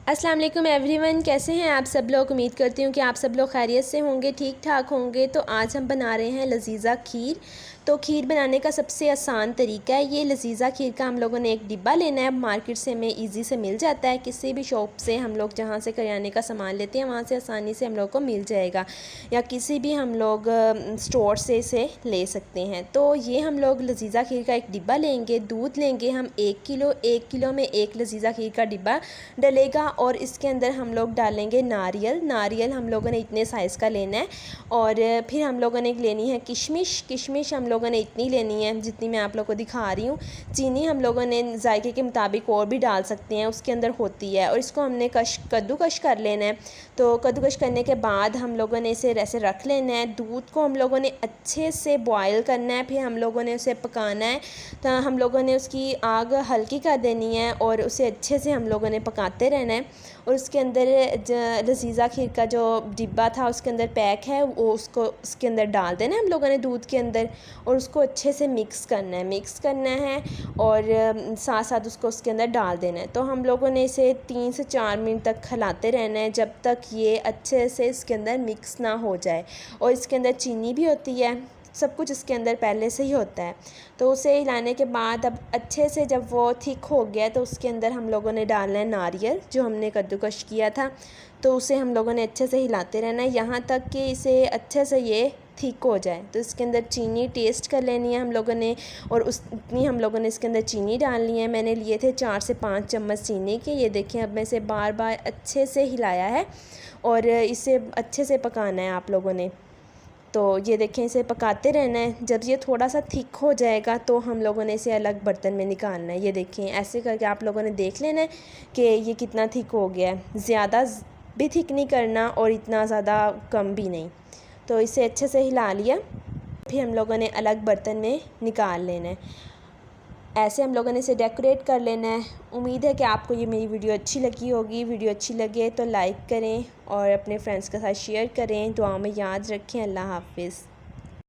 अस्सलाम वालेकुम एवरीवन, कैसे हैं आप सब लोग। उम्मीद करती हूँ कि आप सब लोग खैरियत से होंगे, ठीक ठाक होंगे। तो आज हम बना रहे हैं लजीज़ा खीर। तो खीर बनाने का सबसे आसान तरीका है ये। लजीज़ा खीर का हम लोगों ने एक डिब्बा लेना है। मार्केट से हमें इजी से मिल जाता है, किसी भी शॉप से हम लोग जहाँ से करियाने का सामान लेते हैं वहाँ से आसानी से हम लोग को मिल जाएगा, या किसी भी हम लोग स्टोर से इसे ले सकते हैं। तो ये हम लोग लजीज़ा खीर का एक डिब्बा लेंगे। दूध लेंगे हम 1 किलो में 1 लजीज़ा खीर का डिब्बा डलेगा। और इसके अंदर हम लोग डालेंगे नारियल हम लोगों ने इतने साइज़ का लेना है। और फिर हम लोगों ने लेनी है किशमिश हम लोगों ने इतनी लेनी है जितनी मैं आप लोगों को दिखा रही हूँ। चीनी हम लोगों ने जायके के मुताबिक और भी डाल सकते हैं, उसके अंदर होती है। और इसको हमने कद्दूकश कर लेना है। तो कद्दूकश करने के बाद हम लोगों ने इसे ऐसे रख लेना है। दूध को हम लोगों ने अच्छे से बॉयल करना है, फिर हम लोगों ने उसे पकाना है। तो हम लोगों ने उसकी आग हल्की कर देनी है और उसे अच्छे से हम लोगों ने पकाते रहना है। और उसके अंदर लजीज़ा खीर का जो डिब्बा था उसके अंदर पैक है वो उसको उसके अंदर डाल देना है हम लोगों ने दूध के अंदर। और उसको अच्छे से मिक्स करना है और साथ साथ उसको उसके अंदर डाल देना है। तो हम लोगों ने इसे 3 से 4 मिनट तक खिलाते रहना है जब तक ये अच्छे से इसके अंदर मिक्स ना हो जाए। और इसके अंदर चीनी भी होती है, सब कुछ इसके अंदर पहले से ही होता है। तो उसे हिलाने के बाद अब अच्छे से जब वो थिक हो गया तो उसके अंदर हम लोगों ने डालना है नारियल जो हमने कद्दूकश किया था। तो उसे हम लोगों ने अच्छे से हिलाते रहना है यहाँ तक कि इसे अच्छे से ये थिक हो जाए। तो इसके अंदर चीनी टेस्ट कर लेनी है हम लोगों ने, और उतनी हम लोगों ने इसके अंदर चीनी डालनी है। मैंने लिए थे 4 से 5 चम्मच चीनी के। ये देखें, अब मैं इसे बार बार अच्छे से हिलाया है और इसे अच्छे से पकाना है आप लोगों ने। तो ये देखें, इसे पकाते रहना है। जब ये थोड़ा सा थिक हो जाएगा तो हम लोगों ने इसे अलग बर्तन में निकालना है। ये देखें, ऐसे करके आप लोगों ने देख लेना है कि ये कितना थिक हो गया है। ज़्यादा भी थिक नहीं करना और इतना ज़्यादा कम भी नहीं। तो इसे अच्छे से हिला लिया, फिर हम लोगों ने अलग बर्तन में निकाल लेना है। ऐसे हम लोगों ने इसे डेकोरेट कर लेना है। उम्मीद है कि आपको ये मेरी वीडियो अच्छी लगी होगी। वीडियो अच्छी लगे तो लाइक करें और अपने फ्रेंड्स के साथ शेयर करें। दुआ में याद रखें। अल्लाह हाफ़िज़।